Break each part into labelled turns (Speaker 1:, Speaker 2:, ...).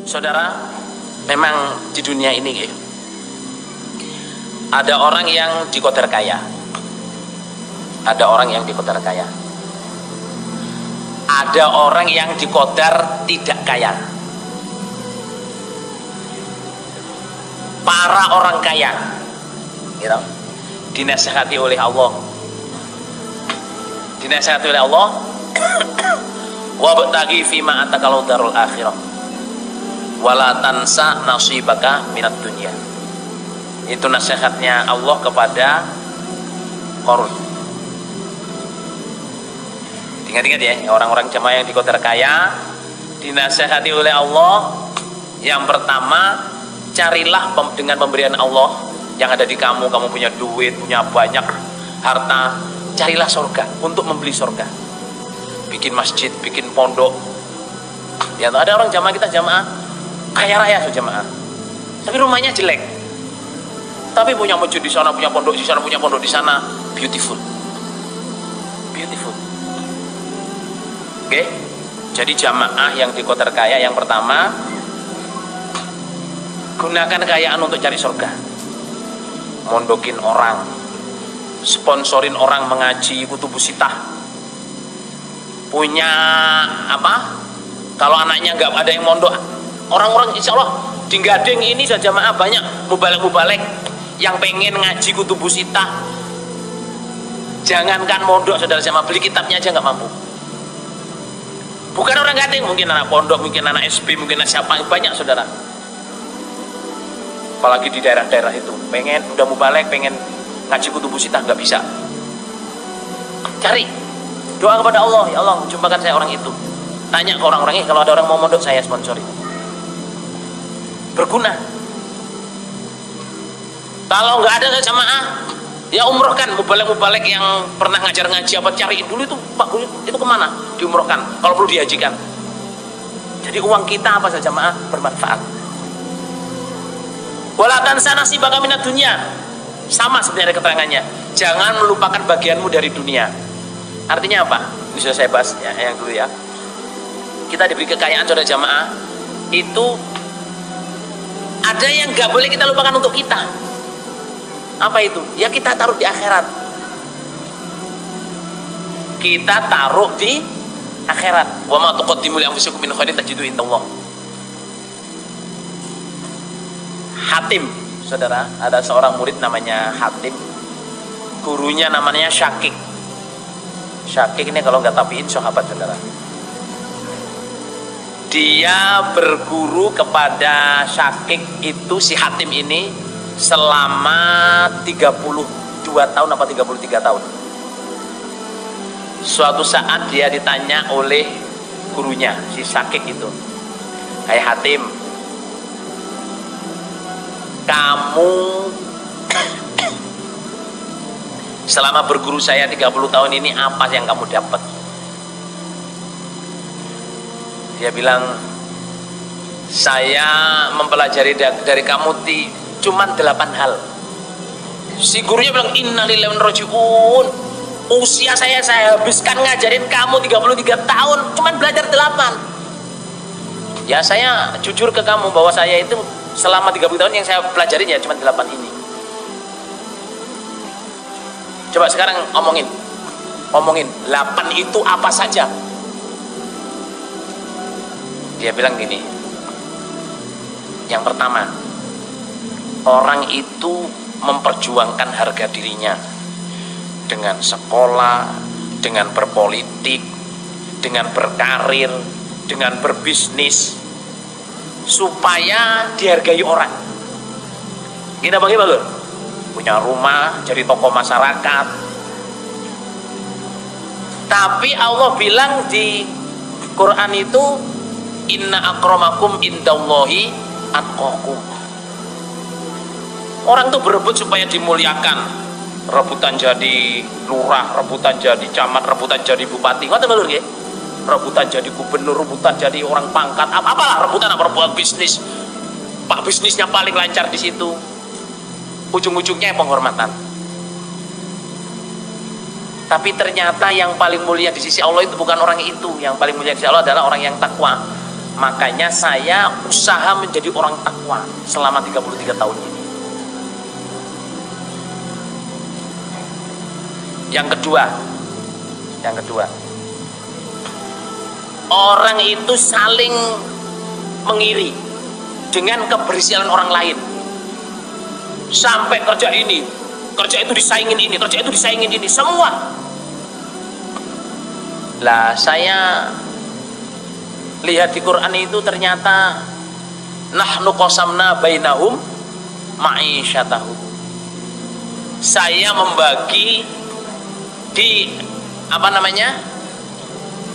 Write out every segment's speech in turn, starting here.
Speaker 1: Saudara, memang di dunia ini ada orang yang dikodar kaya, ada orang yang dikodar kaya, ada orang yang dikodar tidak kaya. Para orang kaya gitu, dinasihati oleh Allah, wabtaghi fima atakalau darul akhirah wala tansa nasibaka minat dunya. Itu nasihatnya Allah kepada Qarun. Ingat-ingat ya, orang-orang jemaah yang dikodar kaya dinasihati oleh Allah. Yang pertama, carilah dengan pemberian Allah yang ada di kamu punya duit, punya banyak harta, carilah surga untuk membeli surga. Bikin masjid, bikin pondok. Ya, ada orang jamaah kita jamaah kaya raya jamaah, tapi rumahnya jelek. Tapi punya masjid di sana, punya pondok di sana, punya pondok di sana, beautiful. Oke? Jadi jamaah yang dikodar kaya yang pertama, gunakan kekayaan untuk cari surga. Mondokin orang, sponsorin orang mengaji kutubus sitah. Punya apa? Kalau anaknya nggak ada yang mondok, orang-orang insya Allah di Gading ini sudah jamaah banyak mubalek yang pengen ngaji kutubus sitah. Jangankan mondok, saudara jamaah, beli kitabnya aja nggak mampu. Bukan orang Gading, mungkin anak pondok, mungkin anak SP, mungkin anak siapa, banyak saudara. Apalagi di daerah-daerah itu pengen udah mubalek, pengen ngaji kutubus sitah nggak bisa. Cari, doa kepada Allah, ya Allah jumpakan saya orang itu. Tanya ke orang-orangnya, kalau ada orang mau mondok saya sponsori. Berguna. Kalau nggak ada jamaah, ya umrohkan mubalek yang pernah ngajar ngaji apa, cariin dulu itu Pak itu kemana diumrohkan, kalau perlu dihajikan. Jadi uang kita apa saja jamaah bermanfaat. Walakan sana si baka minat dunia, sama sebenarnya keterangannya. Jangan melupakan bagianmu dari dunia. Artinya apa? Bisa saya bahas ya, yang dulu ya. Kita diberi kekayaan saudara jamaah, itu ada yang nggak boleh kita lupakan untuk kita. Apa itu? Ya kita taruh di akhirat. Kita taruh di akhirat. Wa ma tuqaddimu li anfusikum min khairin tajidu indallah. Hatim, saudara, ada seorang murid namanya Hatim. Gurunya namanya Syakik. Syakik ini kalau nggak tabiin sahabat, saudara. Dia berguru kepada Syakik itu, si Hatim ini selama 32 tahun apa 33 tahun. Suatu saat dia ditanya oleh gurunya, si Syakik itu, "Hai Hatim, kamu selama berguru saya 30 tahun ini apa yang kamu dapat?" Dia bilang, "Saya mempelajari dari kamu cuman 8 hal." Si gurunya bilang, "Innalillahi wa inna ilaihi raji'un. Usia saya habiskan ngajarin kamu 33 tahun, cuman belajar 8. Ya saya jujur ke kamu bahwa saya itu selama 30 tahun yang saya pelajarin ya cuma 8 ini. Coba sekarang omongin 8 itu apa saja." Dia bilang gini, yang pertama, orang itu memperjuangkan harga dirinya dengan sekolah, dengan berpolitik, dengan berkarir, dengan berbisnis, supaya dihargai orang. Kita bagi bagus, punya rumah, jadi tokoh masyarakat. Tapi Allah bilang di Quran itu, inna akramakum indallahi atqakum. Orang tuh berebut supaya dimuliakan, rebutan jadi lurah, rebutan jadi camat, rebutan jadi bupati, ngoten lho nggih. Rebutan jadi gubernur, rebutan jadi orang pangkat, apalah rebutan, apa rebutan bisnis. Pak bisnisnya paling lancar di situ. Ujung-ujungnya penghormatan. Tapi ternyata yang paling mulia di sisi Allah itu bukan orang itu. Yang paling mulia di sisi Allah adalah orang yang takwa. Makanya saya usaha menjadi orang takwa selama 33 tahun ini. Yang kedua, orang itu saling mengiri dengan kebersihan orang lain. Sampai kerja itu disaingin ini, kerja itu disaingin ini, semua. Lah saya lihat di Quran itu ternyata nahnu qasamna bainahum ma'isyatahum. Saya membagi di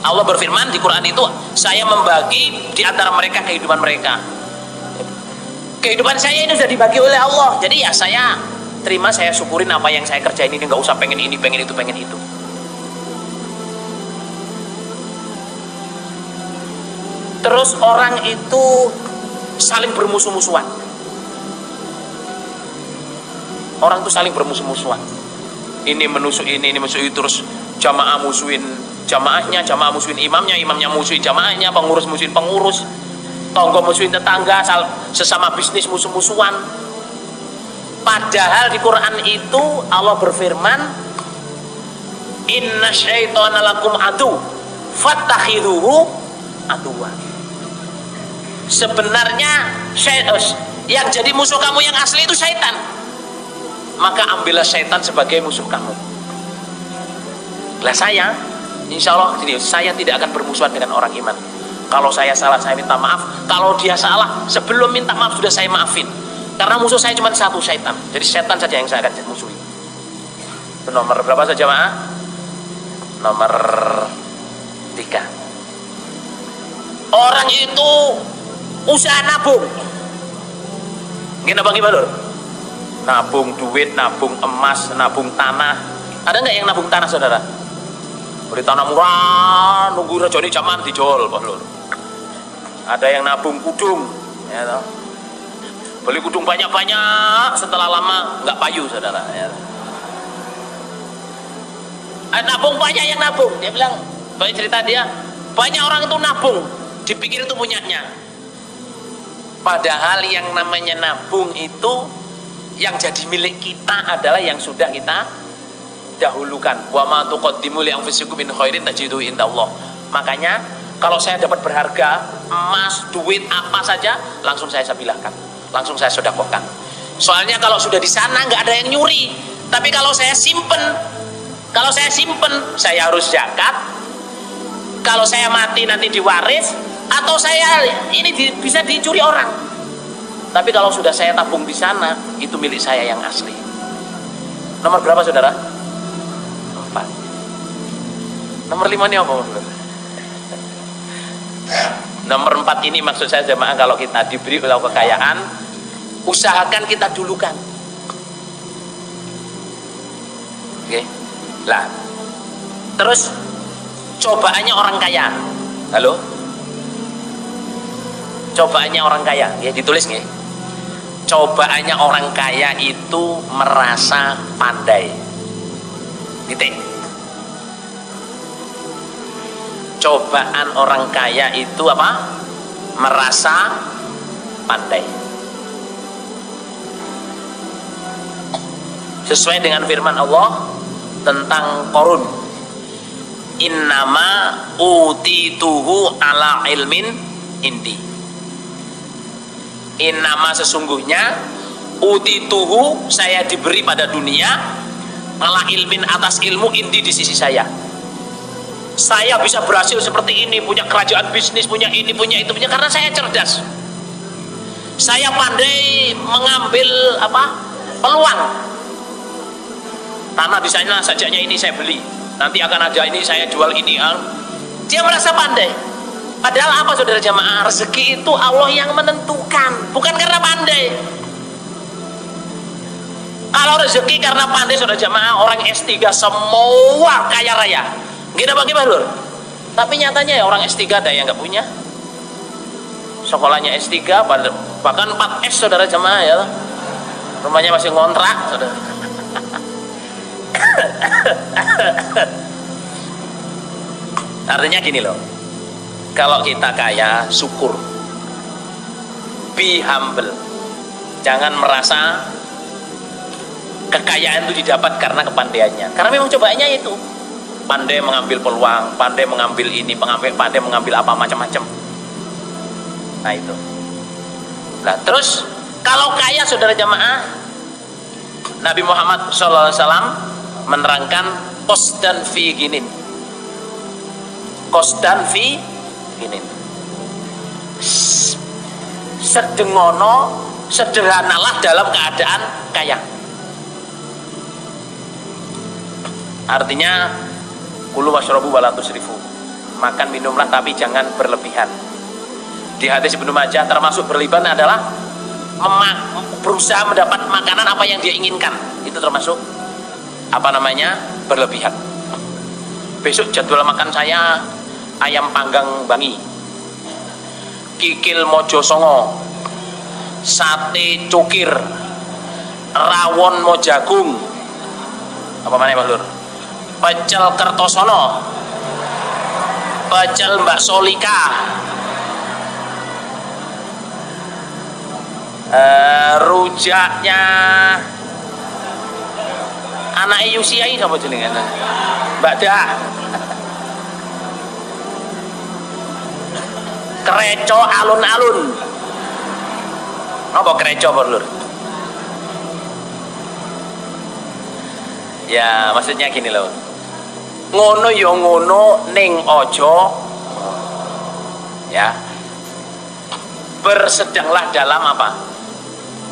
Speaker 1: Allah berfirman di Quran itu, saya membagi di antara mereka kehidupan mereka. Kehidupan saya ini sudah dibagi oleh Allah. Jadi ya saya terima, saya syukurin apa yang saya kerjain ini, nggak usah pengen ini, pengen itu, pengen itu. Terus orang itu saling bermusuh-musuhan. Orang itu saling bermusuh-musuhan. Ini menusuk ini musuh itu, terus jamaah musuhin jamaahnya, jamaah musuhin imamnya, imamnya musuhin jamaahnya, pengurus musuhin pengurus, tonggo musuhin tetangga, sesama bisnis musuh-musuhan. Padahal di Quran itu Allah berfirman, inna syaitana lakum adu fattakhiduhu aduwa. Sebenarnya yang jadi musuh kamu yang asli itu syaitan, maka ambillah syaitan sebagai musuh kamu. Lah saya, insya Allah saya tidak akan bermusuhan dengan orang iman. Kalau saya salah, saya minta maaf. Kalau dia salah, sebelum minta maaf sudah saya maafin. Karena musuh saya cuma satu, syaitan. Jadi syaitan saja yang saya akan musuhi. Itu nomor berapa saja, jemaah? Nomor 3. Orang itu usaha nabung. Gimana Bang Ibalur? Nabung duit, nabung emas, nabung tanah. Ada nggak yang nabung tanah, saudara? Beri tanah murah, nunggu rejoni zaman dijual, Pak Lur. Ada yang nabung kudung, ya toh. Beli kudung banyak-banyak, setelah lama nggak payu, saudara. Ya. Nabung, banyak yang nabung. Dia bilang, banyak cerita dia, banyak orang itu nabung, dipikir itu punyanya. Padahal yang namanya nabung itu yang jadi milik kita adalah yang sudah kita dahulukan. Wa ma tuqaddimu li anfusikum min khairin tajiduhu indallah. Makanya kalau saya dapat berharga, emas, duit apa saja, langsung saya sabilahkan, langsung saya sedekahkan. Soalnya kalau sudah di sana nggak ada yang nyuri. Tapi kalau saya simpen, saya harus zakat. Kalau saya mati nanti diwaris, atau saya ini bisa dicuri orang. Tapi kalau sudah saya tabung di sana, itu milik saya yang asli. Nomor berapa, saudara? 4. Nomor 5 ini apa? Nomor 4 ini maksud saya jemaah, kalau kita diberi oleh kekayaan, usahakan kita dulukan. Oke. Lah. Terus cobaannya orang kaya. Halo? Cobaannya orang kaya, ya ditulis nggih. Cobaannya orang kaya itu merasa pandai. Titik. Cobaan orang kaya itu apa? Merasa pandai. Sesuai dengan firman Allah tentang Qarun. Innama utituhu ala ilmin indi. Innama sesungguhnya utituhu saya diberi pada dunia ala ilmin atas ilmu indi di sisi saya. Saya bisa berhasil seperti ini, punya kerajaan bisnis, punya ini, punya itu, punya, karena saya cerdas. Saya pandai mengambil peluang. Tanah di sana sajaknya ini saya beli, nanti akan ada ini saya jual ini. Dia merasa pandai. Padahal apa, saudara jamaah? Rezeki itu Allah yang menentukan, bukan karena pandai. Kalau rezeki karena pandai, saudara jamaah, orang S3 semua kaya raya. Gila bagaimana, Lur? Tapi nyatanya ya orang S3 ada yang nggak punya. Sekolahnya S3, bahkan 4S, saudara jamaah ya. Rumahnya masih ngontrak, saudara. Artinya gini loh. Kalau kita kaya, syukur. Be humble. Jangan merasa kekayaan itu didapat karena kepandaiannya. Karena memang cobaannya itu. Pandai mengambil peluang, pandai mengambil ini, pandai mengambil apa macam-macam. Nah itu. Nah terus kalau kaya saudara jamaah, Nabi Muhammad SAW menerangkan qasdan fi ginin. Qasdan fi ginin. Sedengono, sederhanalah dalam keadaan kaya. Artinya kulu washrabu wala tusrifu. Makan minumlah tapi jangan berlebihan. Di hadis Ibnu Majah termasuk berlebihan adalah berusaha mendapat makanan apa yang dia inginkan. Itu termasuk berlebihan. Besok jadwal makan saya ayam panggang Bangi, kikil Mojosongo, sate cukir, rawon Mojagung, apa mana Pak Lur? Pecel Kertosono, pecel Mbak Solika, rujaknya anak Yusiai sama jenengan Mbak Dah, kreco alun-alun. Apa kreco Pak Lur? Ya maksudnya gini loh, ngono yo ngono ning ojo ya, bersedanglah dalam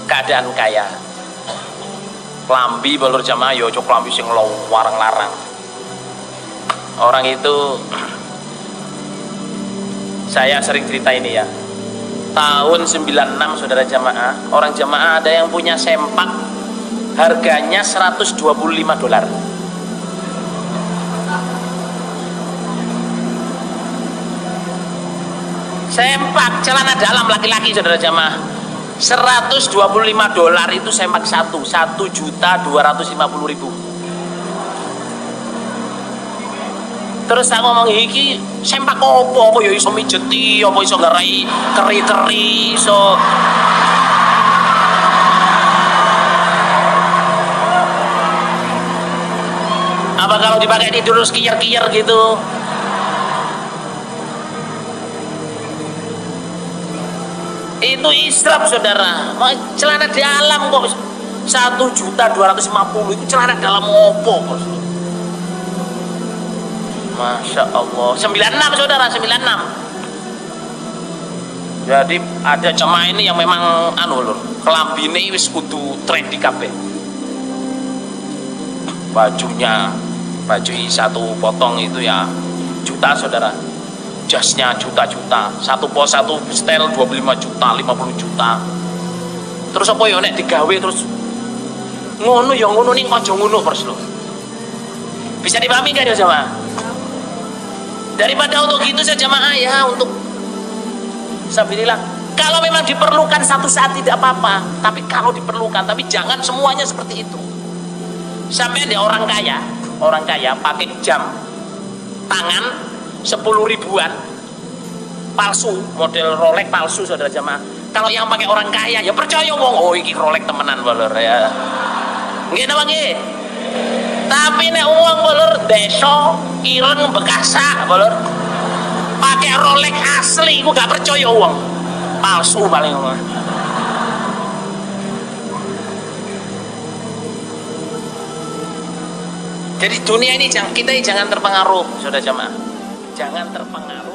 Speaker 1: keadaan kaya. Klambi balur jamaah yo ojo klambi sing warang larang. Orang itu saya sering cerita ini ya, tahun 96 saudara jamaah, orang jamaah ada yang punya sempak harganya $125. Sempak celana dalam laki-laki saudara jamaah, $125 itu sempak satu, 1.250.000. Terus aku ngomong iki sempak apa ya iso mijeti, apa iso ngarai keri-keri iso. Apa kalau dipakai tidur terus kiyer-kiyer gitu? Itu israf saudara. Celana dalam kok 1.250.000 itu celana dalam opo bos? Masya Allah. 96 saudara, 96. Jadi ada jemaah ini yang memang kelambine wis kudu trendy kabeh. Bajunya, baju satu potong itu ya juta saudara. Jasnya juta-juta, satu setel 25 juta, 50 juta. Terus apa ya nek digawe terus ngono ya ngono ning aja ngono terus lho. Bisa dipahami gak ya jemaah? Daripada untuk gitu saja jemaah ya, untuk sabilillah. Kalau memang diperlukan satu saat tidak apa-apa, tapi kalau diperlukan, tapi jangan semuanya seperti itu. Sampai ada orang kaya pakai jam tangan 10 ribuan palsu, model Rolex palsu saudara jamaah. Kalau yang pakai orang kaya ya percaya wong, oh iki Rolex temenan balur ya. Nggih napa nggih? Tapi nek wong balur desa ireng Bekasa balur pakai Rolex asli iku gak percaya wong. Palsu paling wong. Jadi dunia ini kita jangan terpengaruh saudara jamaah. Jangan terpengaruh.